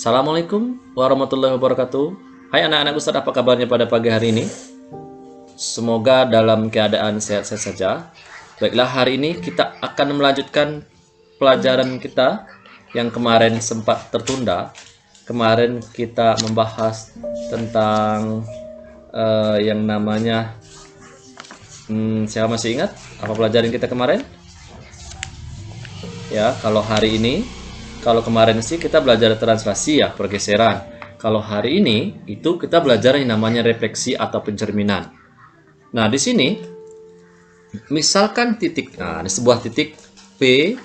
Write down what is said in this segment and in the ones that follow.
Assalamualaikum warahmatullahi wabarakatuh. Hai anak-anak Ustadz, apa kabarnya pada pagi hari ini? Semoga dalam keadaan sehat-sehat saja. Baiklah, hari ini kita akan melanjutkan pelajaran kita yang kemarin sempat tertunda. Kemarin kita membahas tentang yang namanya siapa masih ingat apa pelajaran kita kemarin? Ya, kalau hari ini, kalau kemarin sih kita belajar translasi ya, pergeseran. Kalau hari ini itu kita belajar yang namanya refleksi atau pencerminan. Nah, di sini misalkan titik, nah, di sebuah titik P,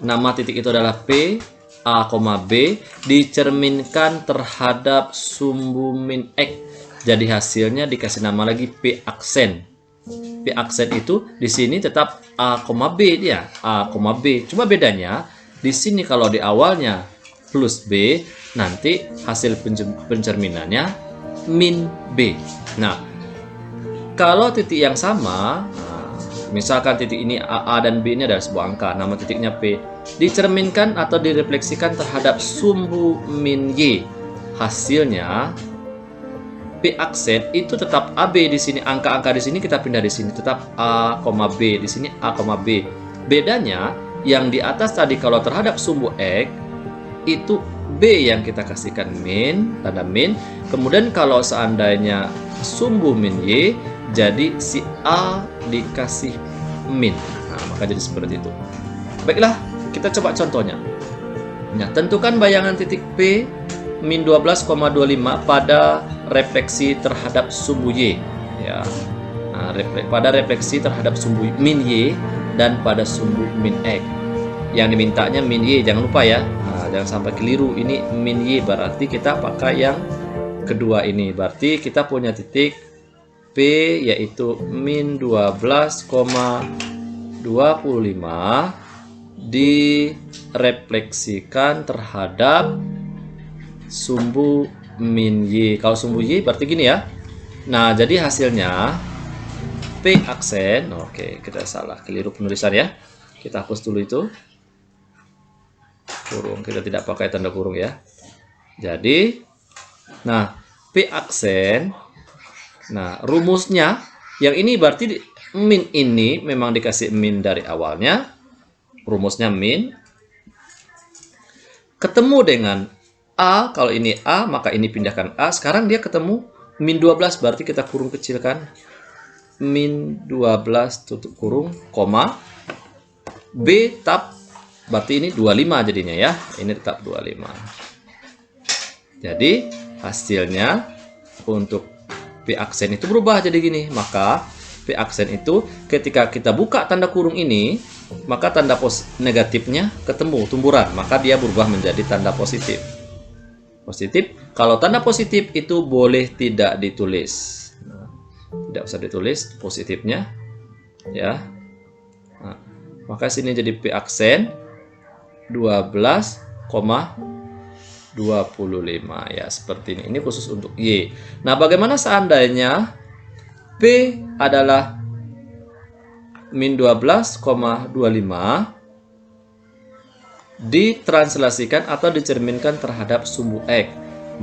nama titik itu adalah P, A, B, dicerminkan terhadap sumbu min X. Jadi hasilnya dikasih nama lagi P aksen. P aksen itu di sini tetap A, B dia, A, B. Cuma bedanya di sini kalau di awalnya plus B, nanti hasil pencerminannya min B. Nah, kalau titik yang sama, misalkan titik ini A dan B ini adalah sebuah angka, nama titiknya P, dicerminkan atau direfleksikan terhadap sumbu min Y. Hasilnya P aksen itu tetap AB di sini, angka-angka di sini kita pindah di sini, tetap A, B, di sini A, B. Bedanya yang di atas tadi kalau terhadap sumbu X itu B yang kita kasihkan min, tanda min. Kemudian kalau seandainya sumbu min Y, jadi si A dikasih min. Nah, maka jadi seperti itu. Baiklah, kita coba contohnya. Nah, tentukan bayangan titik P min 12,25 pada refleksi terhadap sumbu Y. Ya. Nah, pada refleksi terhadap sumbu min Y dan pada sumbu min X. Yang dimintanya min Y, jangan lupa ya. Nah, jangan sampai keliru, ini min Y berarti kita pakai yang kedua ini. Berarti kita punya titik P yaitu min 12,25 direfleksikan terhadap sumbu min Y. Kalau sumbu Y berarti gini ya. Nah, jadi hasilnya P aksen, oke, kita salah, keliru penulisan ya. Kita hapus dulu itu. Kurung, kita tidak pakai tanda kurung ya. Jadi, nah, P aksen, nah, rumusnya, yang ini berarti min ini memang dikasih min dari awalnya. Rumusnya min. Ketemu dengan A, kalau ini A, maka ini pindahkan A. Sekarang dia ketemu min 12, berarti kita kurung kecilkan. Min 12 tutup kurung, koma. B tab, berarti ini 25 jadinya ya. Ini tetap 25. Jadi hasilnya untuk P aksen itu berubah jadi gini. Maka P aksen itu ketika kita buka tanda kurung ini, maka tanda negatifnya ketemu tumburan, maka dia berubah menjadi tanda positif. Positif. Kalau tanda positif itu boleh tidak ditulis. Tidak usah ditulis positifnya ya. Nah, maka sini jadi P aksen 12,25 ya, seperti ini. Ini khusus untuk Y. Nah, bagaimana seandainya P adalah min 12,25 ditranslasikan atau dicerminkan terhadap sumbu X?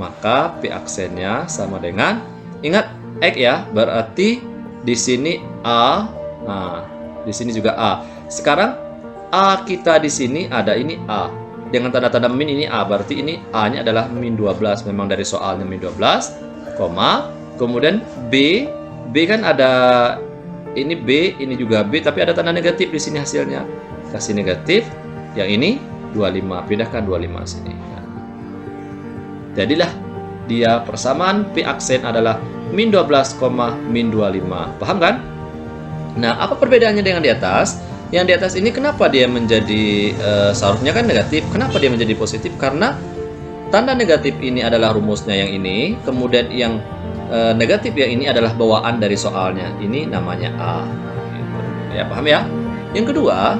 Maka P aksennya sama dengan, ingat X ya, berarti di sini A, nah di sini juga A. Sekarang A kita di sini ada ini A dengan tanda-tanda min, ini A, berarti ini A-nya adalah min 12, memang dari soalnya min 12, koma, kemudian B kan ada ini B, ini juga B, tapi ada tanda negatif di sini hasilnya. Kasih negatif, yang ini 25, pindahkan 25 sini. Nah, jadilah dia persamaan P aksen adalah min 12, min 25. Paham kan? Nah, apa perbedaannya dengan di atas? Yang di atas ini kenapa dia menjadi seharusnya kan negatif? Kenapa dia menjadi positif? Karena tanda negatif ini adalah rumusnya yang ini, kemudian yang negatif yang ini adalah bawaan dari soalnya. Ini namanya A. Gitu. Ya, paham ya? Yang kedua,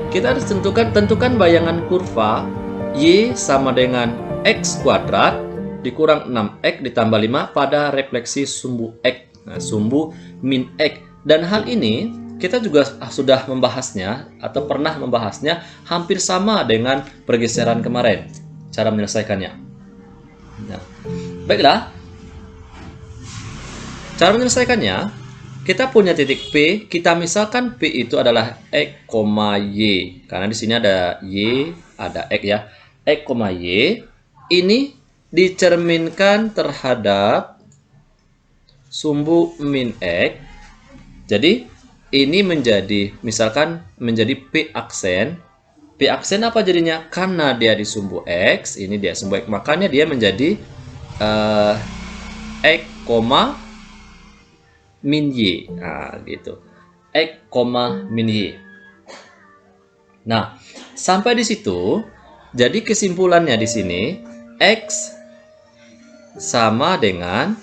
kita harus tentukan bayangan kurva Y sama dengan X kuadrat dikurang 6X ditambah 5 pada refleksi sumbu X. Nah, sumbu min X. Dan hal ini kita juga sudah membahasnya atau pernah membahasnya hampir sama dengan pergeseran kemarin. cara menyelesaikannya. Nah, baiklah. Cara menyelesaikannya, kita punya titik P, kita misalkan P itu adalah X, Y. Karena di sini ada Y, ada X ya. X, Y. Ini dicerminkan terhadap sumbu min X. Jadi, ini menjadi, misalkan menjadi P aksen. P aksen apa jadinya? Karena dia di sumbu X, ini dia sumbu X. Makanya dia menjadi X, min Y. Nah, gitu. X, min Y. Nah, sampai di situ, jadi kesimpulannya di sini, X sama dengan,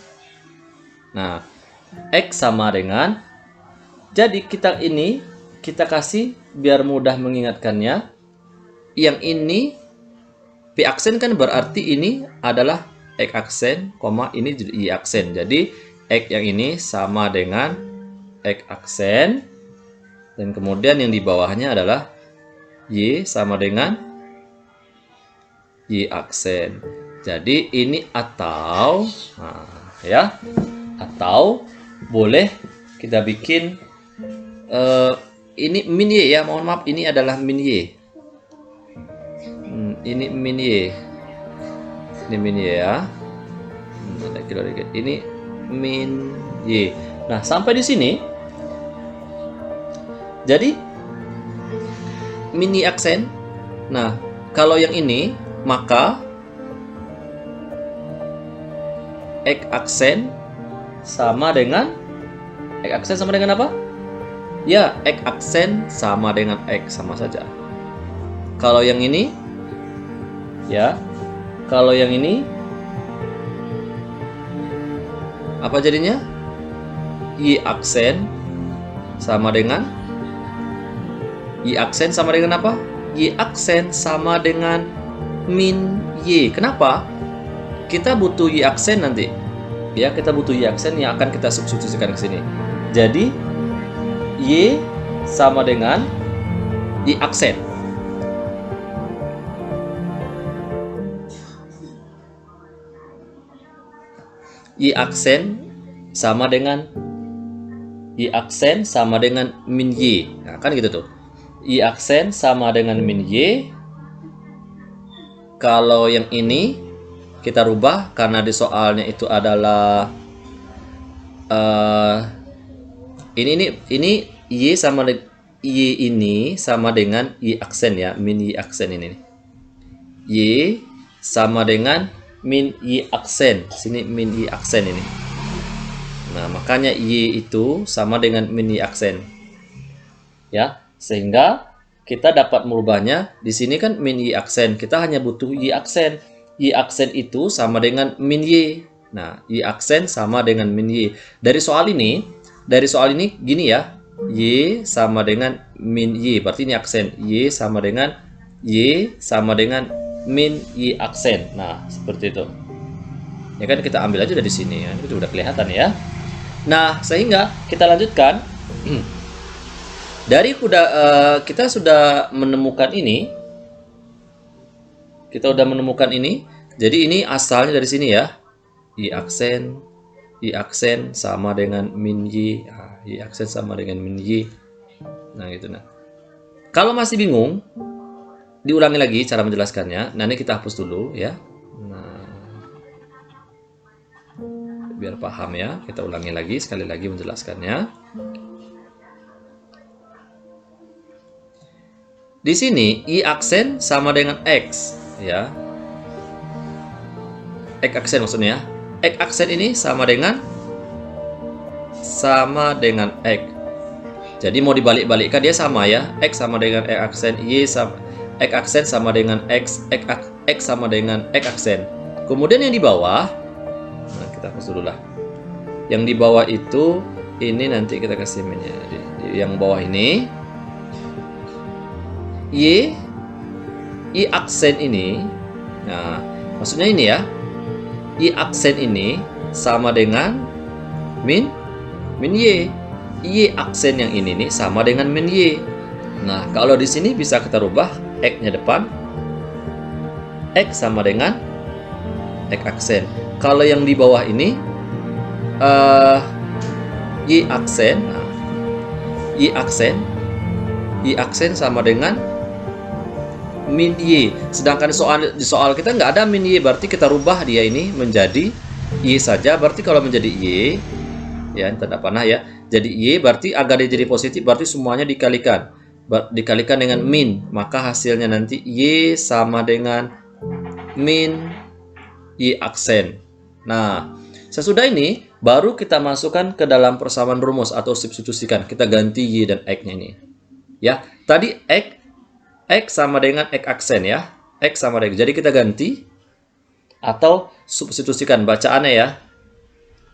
nah, X sama dengan, jadi kita kasih biar mudah mengingatkannya. Yang ini P aksen kan berarti ini adalah X aksen, ini jadi Y aksen. Jadi X yang ini sama dengan X aksen, dan kemudian yang di bawahnya adalah Y sama dengan Y aksen. Jadi ini atau, nah, ya, atau boleh kita bikin ini min Y ya, mohon maaf, ini adalah min Y. Ini min Y. Ini min Y ya. Ada kilo dikit. Ini min Y. Nah, sampai di sini. Jadi min Y aksen. Nah, kalau yang ini maka X aksen sama dengan apa? Ya, X aksen sama dengan X, sama saja. Kalau yang ini ya, kalau yang ini apa jadinya? Y aksen sama dengan apa? Y aksen sama dengan min Y. Kenapa? Kita butuh Y aksen nanti. Ya, kita butuh Y aksen yang akan kita substitusikan ke sini. Jadi Y sama dengan Y aksen. Y aksen sama dengan min Y. Nah, kan gitu tuh. Y aksen sama dengan min Y. Kalau yang ini kita rubah karena di soalnya itu adalah ini Y sama Y ini sama dengan Y aksen ya, min Y aksen ini. Y sama dengan min Y aksen. Sini min Y aksen ini. Nah, makanya Y itu sama dengan min Y aksen. Ya, sehingga kita dapat merubahnya. Di sini kan min Y aksen, kita hanya butuh Y aksen. Y aksen itu sama dengan min Y. Nah, Y aksen sama dengan min Y. Dari soal ini gini ya. Y sama dengan min Y. Berarti ini aksen. Y sama dengan min Y aksen. Nah, seperti itu. Ya kan, kita ambil aja dari sini ya. Itu udah kelihatan ya. Nah, sehingga kita lanjutkan. Dari kita sudah menemukan ini. Jadi ini asalnya dari sini ya. Y aksen sama dengan min Y. Y aksen sama dengan min Y. Nah, gitu nah. Kalau masih bingung, diulangi lagi cara menjelaskannya. Nah, ini kita hapus dulu ya. Nah, biar paham ya, kita ulangi lagi sekali lagi menjelaskannya. Di sini Y aksen sama dengan X ya. X aksen maksudnya. X aksen ini sama dengan X. Jadi mau dibalik-balikkan dia sama ya. X sama dengan X aksen, X aksen sama dengan X sama dengan X aksen. Kemudian yang di bawah, nah kita hapus dulu lah. Yang di bawah itu ini nanti kita kasih minnya. Yang bawah ini Y aksen ini, nah maksudnya ini ya, Y aksen ini sama dengan min Y. Y aksen yang ini nih sama dengan min Y. Nah, kalau di sini bisa kita rubah X-nya depan, X sama dengan X aksen. Kalau yang di bawah ini Y aksen. Nah, Y aksen sama dengan min Y. Sedangkan di soal kita nggak ada min Y, berarti kita rubah dia ini menjadi Y saja. Berarti kalau menjadi Y, ya tanda panah ya, jadi Y berarti agar dia jadi positif, berarti semuanya dikalikan. Dikalikan dengan min, maka hasilnya nanti Y sama dengan min Y aksen. Nah, sesudah ini baru kita masukkan ke dalam persamaan rumus atau substitusikan. Kita ganti Y dan X-nya ini. Ya, tadi X sama dengan X aksen ya. X sama dengan. Jadi kita ganti atau substitusikan bacaannya ya.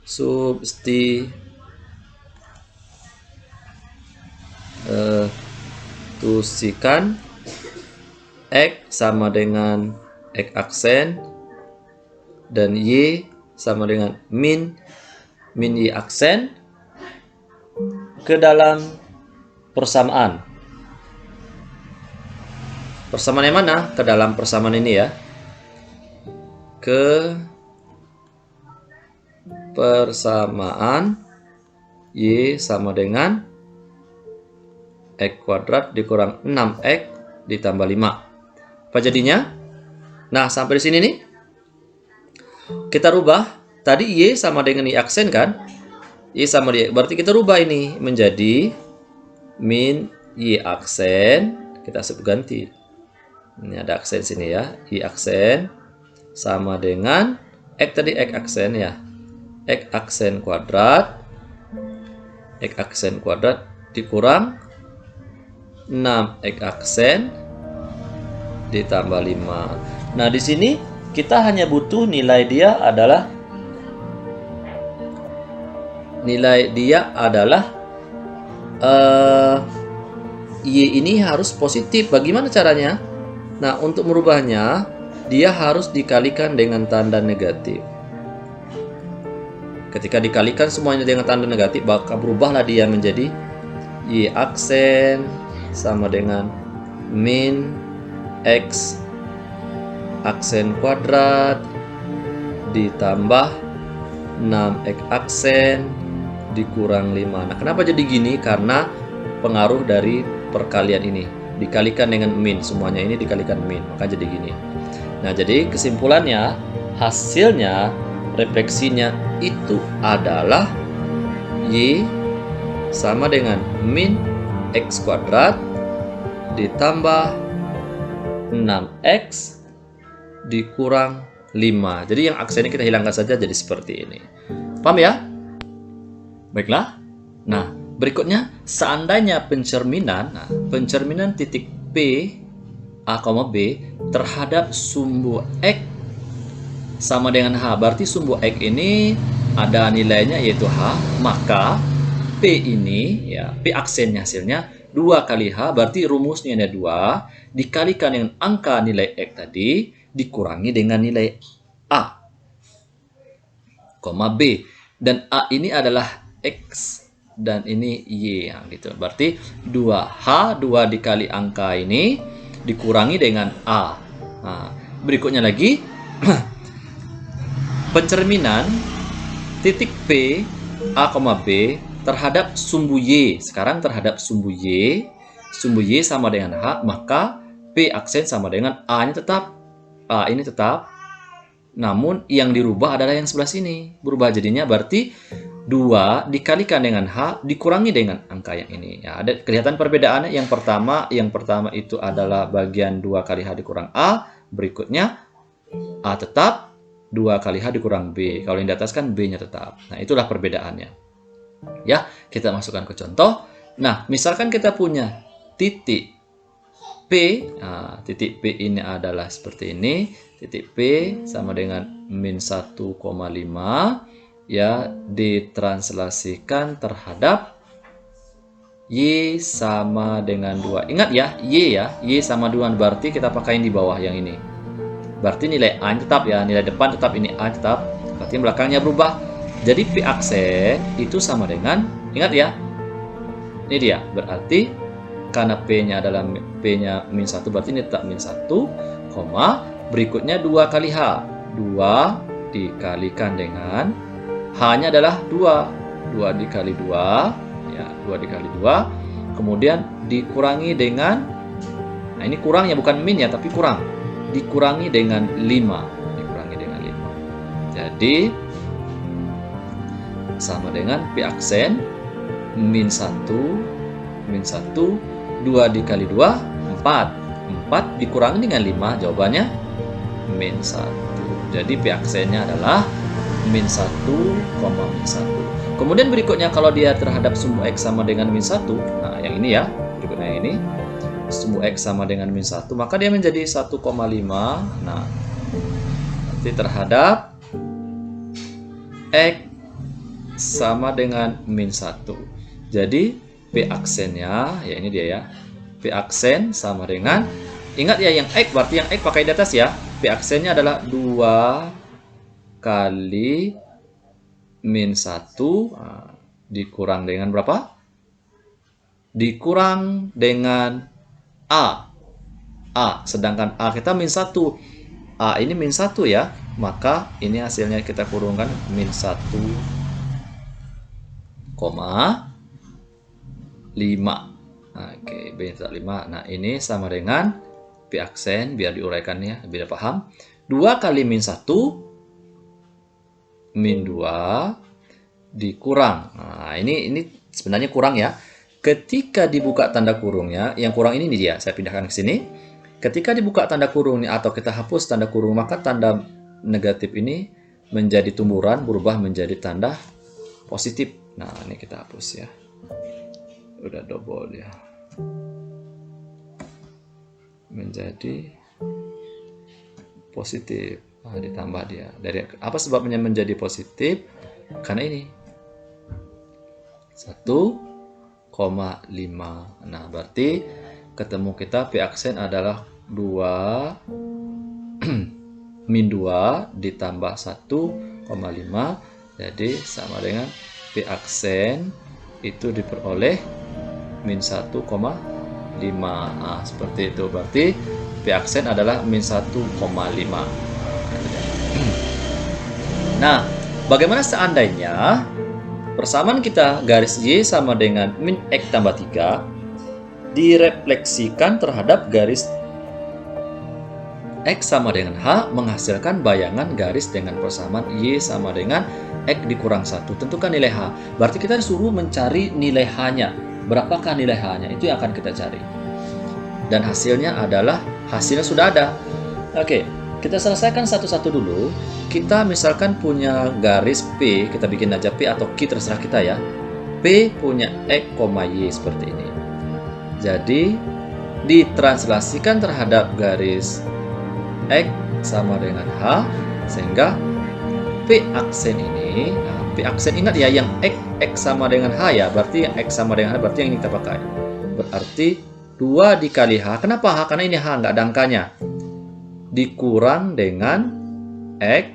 Substitusikan X sama dengan X aksen dan Y sama dengan min Y aksen ke dalam persamaan. Persamaan yang mana? Ke dalam persamaan ini ya. Ke persamaan Y sama dengan X kuadrat dikurang 6X ditambah 5. Apa jadinya? Nah, sampai di sini nih. Kita rubah. Tadi Y sama dengan Y aksen kan? Y sama Y. Berarti kita rubah ini menjadi min Y aksen. Kita ganti. Ini ada aksen sini ya. Y aksen sama dengan X tadi X aksen ya. X aksen kuadrat. X aksen kuadrat dikurang 6X aksen ditambah 5. Nah, di sini kita hanya butuh nilai dia adalah Y ini harus positif. Bagaimana caranya? Nah, untuk merubahnya dia harus dikalikan dengan tanda negatif. Ketika dikalikan semuanya dengan tanda negatif, maka berubahlah dia menjadi Y aksen sama dengan min X aksen kuadrat ditambah 6X aksen dikurang 5. Nah, kenapa jadi gini? Karena pengaruh dari perkalian ini. Dikalikan dengan min. Semuanya ini dikalikan min. Maka jadi gini. Nah, jadi kesimpulannya, hasilnya, refleksinya itu adalah Y sama dengan min X kuadrat ditambah 6X dikurang 5. Jadi yang aksennya kita hilangkan saja jadi seperti ini. Paham ya? Baiklah. Nah, berikutnya seandainya pencerminan titik P A, B terhadap sumbu X sama dengan H. Berarti sumbu X ini ada nilainya yaitu H, maka P ini ya, P aksennya hasilnya 2 kali H, berarti rumusnya ada 2 dikalikan dengan angka nilai X tadi dikurangi dengan nilai A, B. Dan A ini adalah X dan ini Y ya, gitu. Berarti 2H, 2 dikali angka ini dikurangi dengan A. Nah, berikutnya lagi pencerminan titik P A, B terhadap sumbu Y. Sekarang terhadap sumbu Y sama dengan H, maka P aksen sama dengan A-nya tetap. A ini tetap. Namun yang dirubah adalah yang sebelah sini. Berubah jadinya berarti 2 dikalikan dengan H dikurangi dengan angka yang ini. Ya, ada kelihatan perbedaannya. Yang pertama itu adalah bagian 2 kali H dikurang A. Berikutnya A tetap, 2 kali H dikurang B. Kalau yang di atas kan B-nya tetap. Nah, itulah perbedaannya. Ya, kita masukkan ke contoh. Nah, misalkan kita punya titik P. Nah, titik P ini adalah seperti ini. Titik P sama dengan min 1,5 ya, ditranslasikan terhadap Y sama dengan 2. Ingat ya, Y sama 2, berarti kita pakaiin di bawah yang ini. Berarti nilai A tetap ya, nilai depan tetap, ini A tetap, berarti belakangnya berubah. Jadi P aksen itu sama dengan, ingat ya, ini dia, berarti karena P-nya adalah P-nya min 1, berarti ini tetap min 1, Berikutnya 2 kali H. 2 dikalikan dengan H-nya adalah 2. 2 dikali 2, ya, 2 dikali 2. Kemudian dikurangi dengan, nah ini kurang ya, bukan min ya, tapi kurang. Dikurangi dengan 5. Dikurangi dengan 5. Jadi sama dengan P aksen min 1, min 1, 2 dikali 2, 4. 4 dikurangi dengan 5, jawabannya min 1. Jadi P aksennya adalah min 1, min 1. Kemudian berikutnya kalau dia terhadap sumbu X sama dengan min 1, nah yang ini ya, berikutnya yang ini, sumbu X sama dengan min 1, maka dia menjadi 1,5. Nah, nanti terhadap X sama dengan min 1. Jadi P aksennya, ya ini dia ya, P aksen sama dengan, ingat ya yang X, berarti yang X pakai di atas ya. P aksennya adalah 2 kali min 1, nah, dikurang dengan berapa? Dikurang dengan A. Sedangkan A kita min 1. A ini min 1 ya. Maka ini hasilnya kita kurungkan min 1,5. Oke, min 5. Nah, ini sama dengan P aksen, biar diuraikannya biar paham. 2 kali min 1 min 2 dikurang. Nah, ini sebenarnya kurang ya. Ketika dibuka tanda kurungnya, yang kurang ini nih dia, saya pindahkan ke sini. Ketika dibuka tanda kurungnya atau kita hapus tanda kurung, maka tanda negatif ini menjadi tumburan, berubah menjadi tanda positif. Nah, ini kita hapus ya. Udah double ya. Menjadi positif. Nah, ditambah dia. Dari apa sebabnya menjadi positif? Karena ini 1,5. Nah, berarti ketemu kita P aksen adalah 2 min 2 ditambah 1,5. Jadi sama dengan P aksen itu diperoleh min 1,5. Nah, seperti itu. Berarti P aksen adalah min 1,5. Nah, bagaimana seandainya persamaan kita garis Y sama dengan min X tambah 3 direfleksikan terhadap garis X sama dengan H menghasilkan bayangan garis dengan persamaan Y sama dengan X dikurang 1. Tentukan nilai H. Berarti kita disuruh mencari nilai H-nya. Berapakah nilai H-nya? Itu yang akan kita cari. Dan hasilnya adalah, hasilnya sudah ada. Oke, kita selesaikan satu-satu dulu. Kita misalkan punya garis P, kita bikin aja P atau Q terserah kita ya. P punya X, Y seperti ini. Jadi ditranslasikan terhadap garis X sama dengan H, sehingga P aksen ini, nah, P aksen ingat ya, yang X sama dengan H ya, berarti yang X sama dengan H, berarti yang ini kita pakai. Berarti 2 dikali H, kenapa H? Karena ini H, nggak ada angkanya. Dikurang dengan X,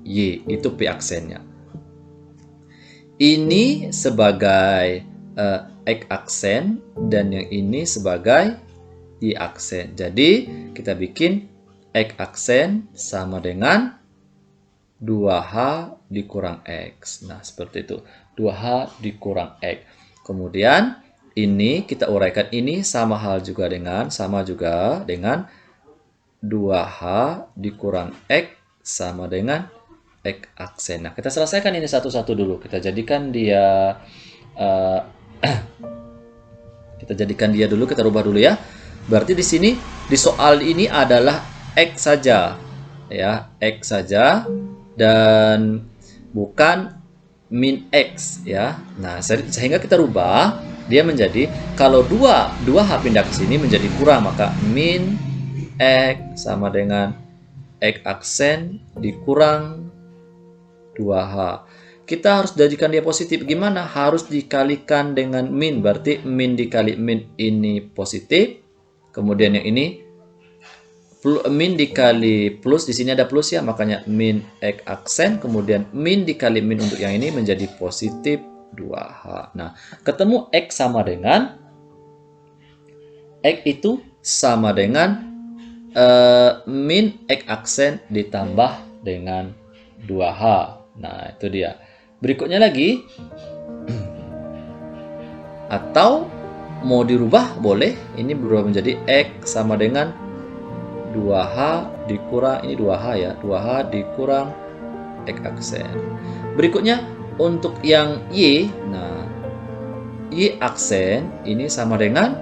Y, itu P aksennya. Ini sebagai X aksen, dan yang ini sebagai Y aksen. Jadi kita bikin X aksen sama dengan 2H dikurang X. Nah, seperti itu. 2H dikurang X. Kemudian ini kita uraikan, ini sama juga dengan 2H dikurang X sama dengan X aksen. Nah, kita selesaikan ini satu-satu dulu. Kita jadikan dia dulu, kita rubah dulu ya. Berarti di sini di soal ini adalah X saja ya, X saja dan bukan min X ya. Nah, sehingga kita rubah dia menjadi, kalau 2H pindah ke sini menjadi kurang, maka min X sama dengan X aksen dikurang 2H. Kita harus jadikan dia positif. Gimana? Harus dikalikan dengan min. Berarti min dikali min ini positif. Kemudian yang ini min dikali plus, di sini ada plus ya, makanya min X aksen. Kemudian min dikali min untuk yang ini menjadi positif 2H. Nah, ketemu X sama dengan X itu sama dengan min X aksen ditambah dengan 2H. Nah, itu dia. Berikutnya lagi, atau mau dirubah boleh. Ini berubah menjadi X sama dengan 2H dikurang, ini 2H ya, 2H dikurang X aksen. Berikutnya untuk yang Y, nah Y aksen ini sama dengan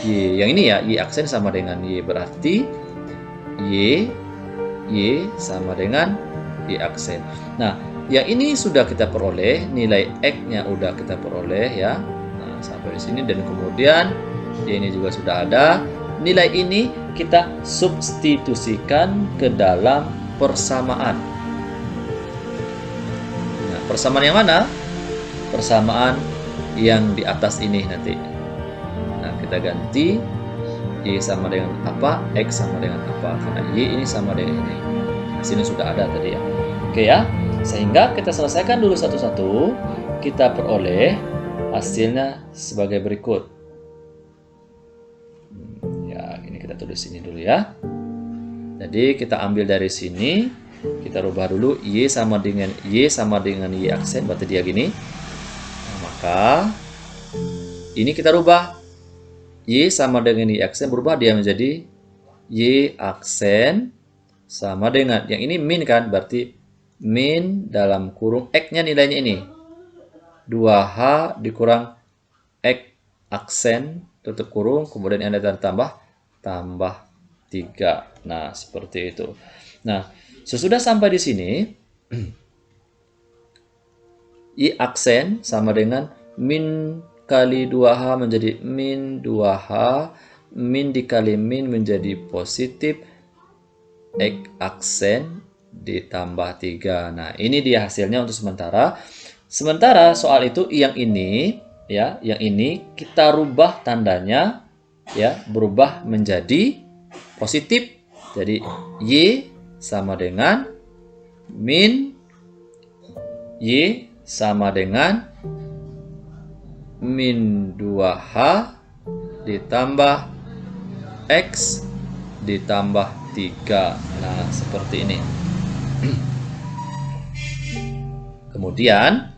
Y. Yang ini ya, Y aksen sama dengan Y, berarti Y sama dengan Y aksen. Nah, yang ini sudah kita peroleh, nilai X-nya udah kita peroleh ya. Nah, sampai di sini, dan kemudian ini juga sudah ada. Nilai ini kita substitusikan ke dalam persamaan. Nah, persamaan yang mana? Persamaan yang di atas ini nanti. Nah, kita ganti Y sama dengan apa, X sama dengan apa, karena Y ini sama dengan ini. Nah, sini sudah ada tadi ya. Oke ya, sehingga kita selesaikan dulu satu-satu. Kita peroleh hasilnya sebagai berikut. Ya, ini kita tulis ini dulu ya. Jadi kita ambil dari sini, kita rubah dulu Y sama dengan Y aksen, berarti dia gini. Nah, maka ini kita rubah. Y sama dengan Y aksen berubah, dia menjadi Y aksen sama dengan, yang ini min kan, berarti min dalam kurung X-nya nilainya ini 2H dikurang X aksen tutup kurung, kemudian yang ada tambah 3. Nah, seperti itu. Nah, sesudah sampai di sini, Y aksen sama dengan min kali 2H menjadi min 2H, min dikali min menjadi positif X aksen ditambah 3. Nah, ini dia hasilnya untuk sementara. Sementara soal itu yang ini ya, yang ini kita rubah tandanya ya, berubah menjadi positif. Jadi Y sama dengan min Y sama dengan min 2H ditambah X ditambah 3. Nah, seperti ini. Kemudian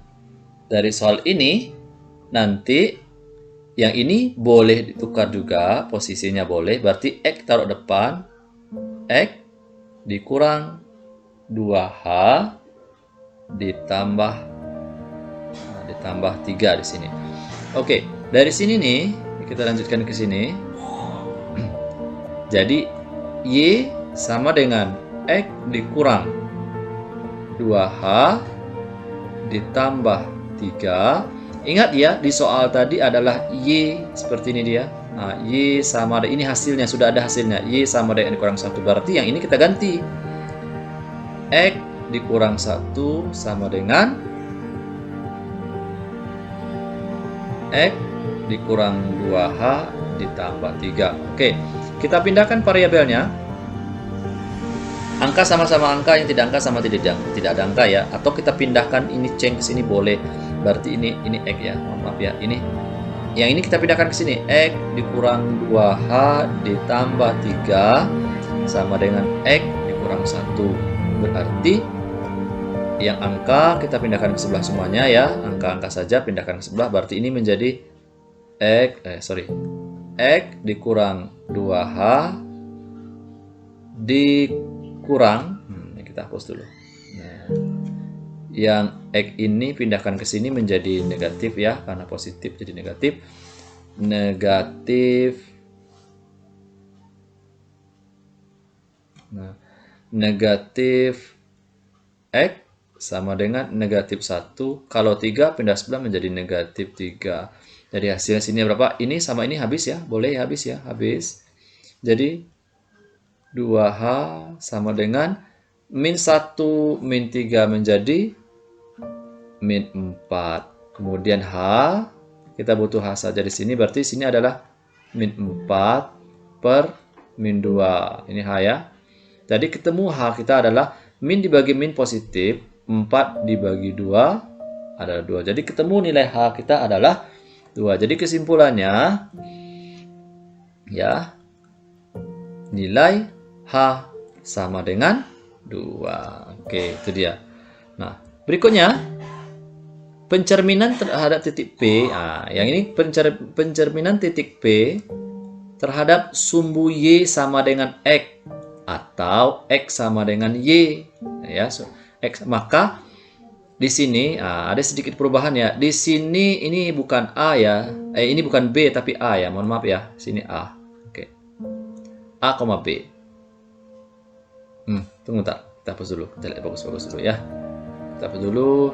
dari soal ini nanti yang ini boleh ditukar juga, posisinya boleh, berarti X taruh depan, X dikurang 2H ditambah 3 di sini. Oke, dari sini nih kita lanjutkan ke sini. Jadi Y sama dengan X dikurang 2H ditambah 3. Ingat ya, di soal tadi adalah Y seperti ini dia. Nah, Y sama dengan, ini hasilnya, sudah ada hasilnya. Y sama dengan dikurang 1. Berarti yang ini kita ganti. X dikurang 1 sama dengan X dikurang 2H ditambah 3. Oke, kita pindahkan variabelnya. Angka sama-sama angka, yang tidak angka sama tidak ada angka ya. Atau kita pindahkan ini ceng ke sini boleh. Berarti ini X ya. Maaf ya. Ini yang ini kita pindahkan ke sini. X dikurang 2H ditambah 3 sama dengan X dikurang 1. Berarti yang angka kita pindahkan ke sebelah semuanya ya. Angka-angka saja pindahkan ke sebelah. Berarti ini menjadi X dikurang 2H dikurang, kita hapus dulu. Nah, yang X ini pindahkan ke sini menjadi negatif ya, karena positif jadi negatif. Nah, negatif X sama dengan negatif 1. Kalau 3 pindah sebelah menjadi negatif 3. Jadi hasilnya sini berapa? Ini sama ini habis ya? Boleh ya, habis ya? Habis. Jadi 2H sama dengan min 1 min 3 menjadi min 4. Kemudian H, kita butuh H saja di sini, berarti sini adalah min 4 per min 2. Ini H ya. Jadi ketemu H kita adalah min dibagi min positif, 4 dibagi 2 adalah 2. Jadi ketemu nilai H kita adalah 2. Jadi kesimpulannya ya, nilai H sama dengan 2. Oke, itu dia. Nah, berikutnya pencerminan terhadap titik P. Nah, yang ini pencerminan titik P terhadap sumbu Y sama dengan X atau X sama dengan Y. Ya, X, maka di sini ada sedikit perubahan ya. Di sini ini bukan A ya. Ini bukan B tapi A ya. Mohon maaf ya. Sini A. Oke. A, B. Tunggu tak. Kita hapus dulu. Kita lihat bagus-bagus dulu ya. Kita hapus dulu.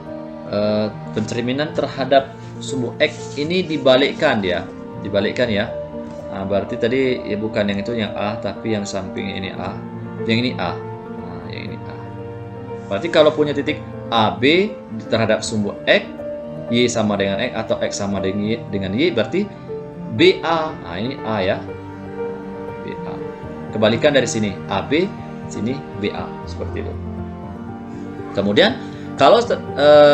Pencerminan terhadap sumbu X ini dibalikkan dia. Dibalikkan ya. Nah, berarti tadi ya bukan yang itu yang A, tapi yang samping ini A. Yang ini A. Nah, yang ini A. Berarti kalau punya titik AB terhadap sumbu X, Y sama dengan X atau X sama dengan Y, berarti BA. Nah, ini A ya. BA. Kebalikan dari sini, AB, sini BA, seperti itu. Kemudian kalau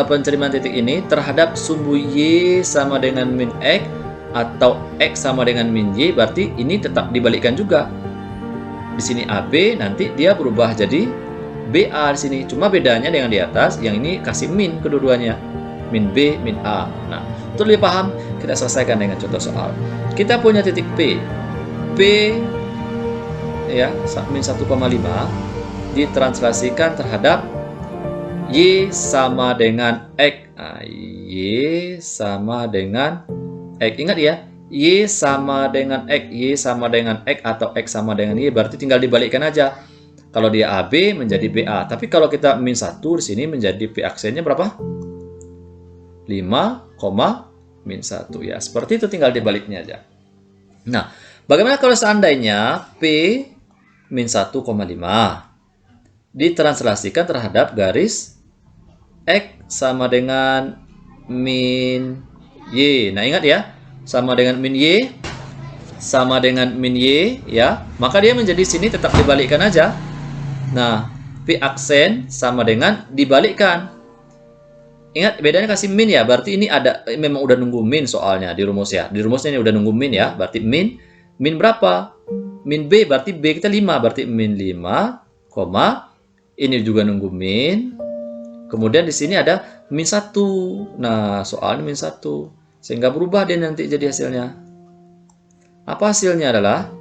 pencerminan titik ini terhadap sumbu Y sama dengan min X atau X sama dengan min Y, berarti ini tetap dibalikkan juga. Di sini AB, nanti dia berubah jadi BA di sini. Cuma bedanya dengan di atas, yang ini kasih min kedua-duanya. Min B, min A. Nah, untuk lebih paham, kita selesaikan dengan contoh soal. Kita punya titik P. P ya, min 1,5 ditranslasikan terhadap Y sama dengan X. Nah, Y sama dengan X. Ingat ya, Y sama dengan X, Y sama dengan X atau X sama dengan Y, berarti tinggal dibalikkan aja. Kalau dia AB menjadi BA. Tapi kalau kita min 1 di sini menjadi P aksennya berapa? 5, min 1 ya. Seperti itu, tinggal dibaliknya aja. Nah, bagaimana kalau seandainya P min 1,5 ditranslasikan terhadap garis X sama dengan min Y. Nah, ingat ya, sama dengan min Y, sama dengan min Y ya. Maka dia menjadi sini tetap dibalikkan aja. Nah, P aksen sama dengan dibalikkan. Ingat bedanya kasih min ya, berarti ini ada memang udah nunggu min soalnya di rumus ya. Di rumusnya ini udah nunggu min ya, berarti min berapa? Min B, berarti B kita 5, berarti min 5, ini juga nunggu min. Kemudian di sini ada min 1. Nah, soalnya min 1. Sehingga berubah dia nanti jadi hasilnya. Apa hasilnya adalah?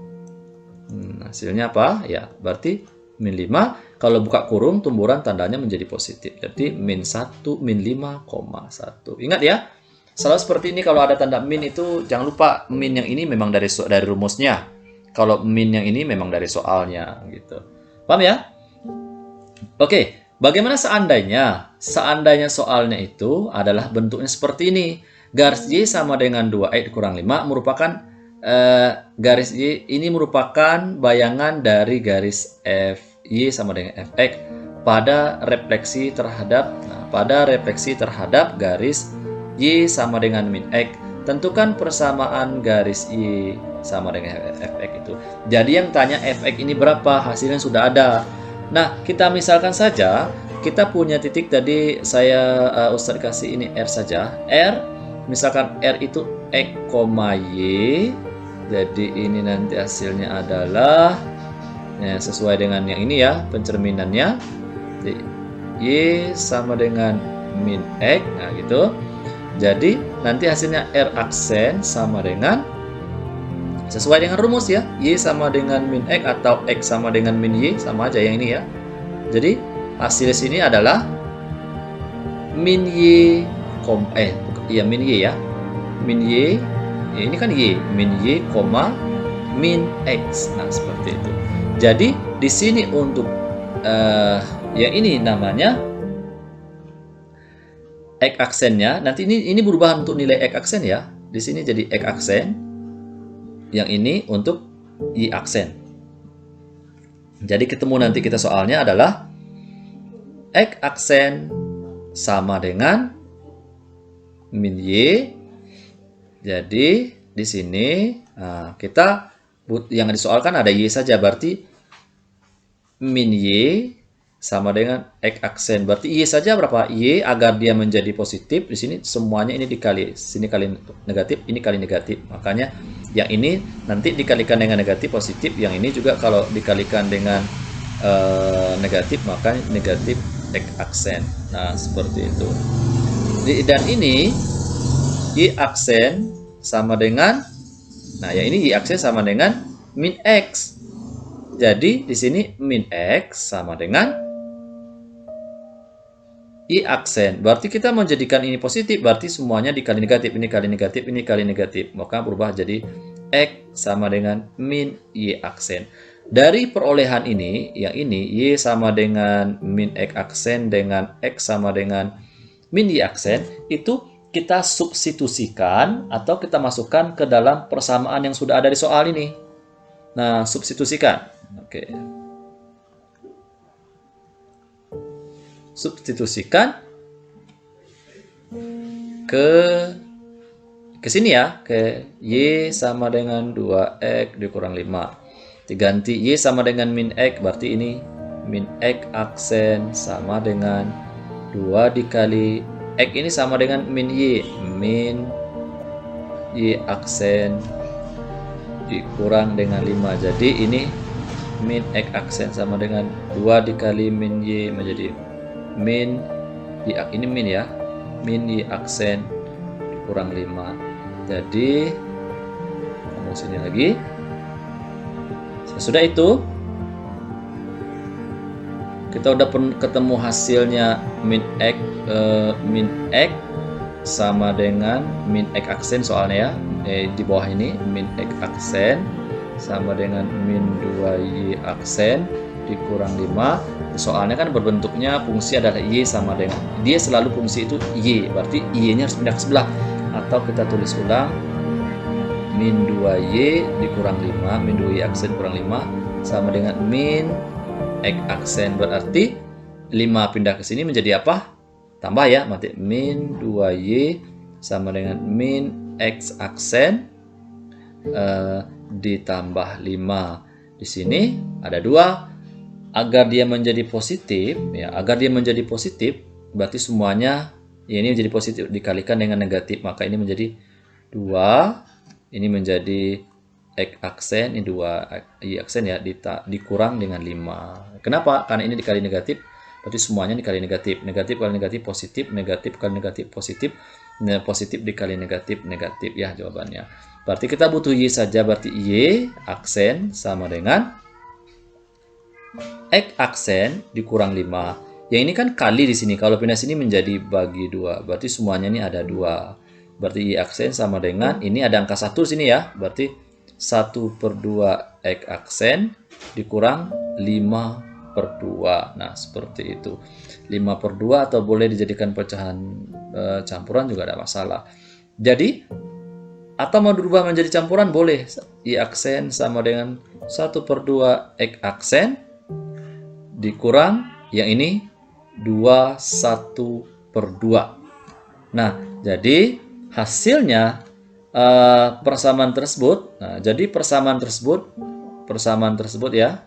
Hasilnya apa? Ya, berarti min 5. Kalau buka kurung, tumburan tandanya menjadi positif. Jadi min 1, min 5,1. Ingat ya, selalu seperti ini kalau ada tanda min itu, jangan lupa min yang ini memang dari rumusnya. Kalau min yang ini memang dari soalnya. Gitu. Paham ya? Oke, bagaimana seandainya? Seandainya soalnya itu adalah bentuknya seperti ini. Garis Y sama dengan 2X kurang 5 merupakan garis Y ini merupakan bayangan dari garis FY sama dengan Fx pada refleksi terhadap garis Y sama dengan min X. Tentukan persamaan garis Y sama dengan Fx itu. Jadi yang tanya Fx ini berapa? Hasilnya sudah ada. Nah, kita misalkan saja kita punya titik tadi Ustadz kasih ini R saja. R, misalkan R itu X, Y. Jadi ini nanti hasilnya adalah ya, sesuai dengan yang ini ya, pencerminannya. Jadi, Y sama dengan min X, nah gitu. Jadi nanti hasilnya R aksen sama dengan sesuai dengan rumus ya, Y sama dengan min X atau X sama dengan min Y, sama aja yang ini ya. Jadi hasil sini adalah min Y, min Y ya. Min Y, ya ini kan Y, min Y, min X. Nah, seperti itu. Jadi di sini untuk yang ini namanya X aksennya. Nanti ini berubah untuk nilai X aksen ya. Di sini jadi X aksen. Yang ini untuk Y aksen. Jadi ketemu nanti kita soalnya adalah X aksen sama dengan min Y. Jadi di sini kita yang disoalkan ada Y saja, berarti min Y sama dengan X aksen. Berarti Y saja berapa? Y agar dia menjadi positif, di sini semuanya ini dikali. Sini kali negatif, ini kali negatif. Makanya yang ini nanti dikalikan dengan negatif positif, yang ini juga kalau dikalikan dengan negatif maka negatif X aksen. Nah, seperti itu. Dan ini Y aksen sama dengan, nah yang ini Y aksen sama dengan min X. Jadi di sini min X sama dengan Y aksen. Berarti kita menjadikan ini positif, berarti semuanya dikali negatif, ini kali negatif, ini kali negatif. Maka berubah jadi X sama dengan min Y aksen. Dari perolehan ini, yang ini Y sama dengan min X aksen dengan X sama dengan min Y aksen, itu kita substitusikan atau kita masukkan ke dalam persamaan yang sudah ada di soal ini. Nah, substitusikan. Oke. Substitusikan ke sini ya, ke Y sama dengan 2X dikurang 5. Diganti Y sama dengan min X, berarti ini min X aksen sama dengan 2 dikali X ini sama dengan min Y aksen dikurang dengan 5. Jadi ini min X aksen sama dengan 2 dikali min Y menjadi min Y, ini min ya, min Y aksen dikurang 5. Jadi ngomong sini lagi. Sesudah itu kita udah ketemu hasilnya min X sama dengan min X aksen soalnya ya, di bawah ini min X aksen sama dengan min 2Y aksen dikurang 5. Soalnya kan berbentuknya fungsi adalah Y sama dengan, dia selalu fungsi itu Y, berarti Y-nya harus pindah ke sebelah. Atau kita tulis ulang, min 2Y dikurang 5, min 2Y aksen kurang 5 sama dengan min X aksen. Berarti 5 pindah ke sini menjadi apa? Tambah ya, berarti min 2Y sama dengan min X aksen ditambah 5. Di sini ada 2. Agar dia menjadi positif, ya, agar dia menjadi positif, berarti semuanya ya, ini menjadi positif dikalikan dengan negatif, maka ini menjadi 2, ini menjadi X aksen, ini 2 Y aksen ya, dikurang dengan 5. Kenapa? Karena ini dikali negatif, berarti semuanya dikali negatif. Negatif kali negatif positif, negatif kali negatif positif, positif dikali negatif negatif ya jawabannya. Berarti kita butuh Y saja, berarti Y aksen sama dengan X aksen dikurang 5. Yang ini kan kali di sini. Kalau pindah sini menjadi bagi 2. Berarti semuanya ini ada 2. Berarti Y aksen sama dengan, ini ada angka 1 sini ya. Berarti 1/2 X aksen dikurang 5/2. Nah, seperti itu. 5/2 atau boleh dijadikan pecahan campuran juga ada masalah. Jadi, atau mau dirubah menjadi campuran boleh. Y aksen sama dengan 1/2 X aksen dikurang yang ini 1/2. Nah, jadi hasilnya persamaan tersebut. Nah, jadi persamaan tersebut ya.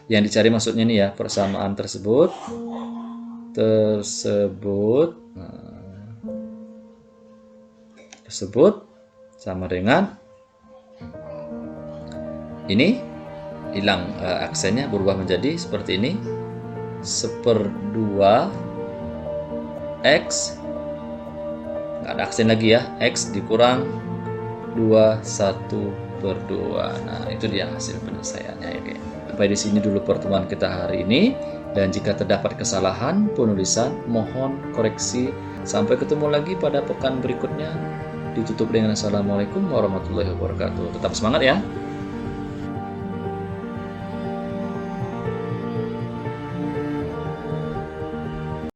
Yang dicari maksudnya ini ya, persamaan tersebut sama dengan ini hilang aksennya, berubah menjadi seperti ini 1/2 X, nggak ada aksen lagi ya, X dikurang 1/2. Nah, itu dia hasil penyelesaiannya ya. Sampai di sini dulu pertemuan kita hari ini, dan jika terdapat kesalahan penulisan mohon koreksi. Sampai ketemu lagi pada pekan berikutnya. Ditutup dengan assalamualaikum warahmatullahi wabarakatuh. Tetap semangat ya.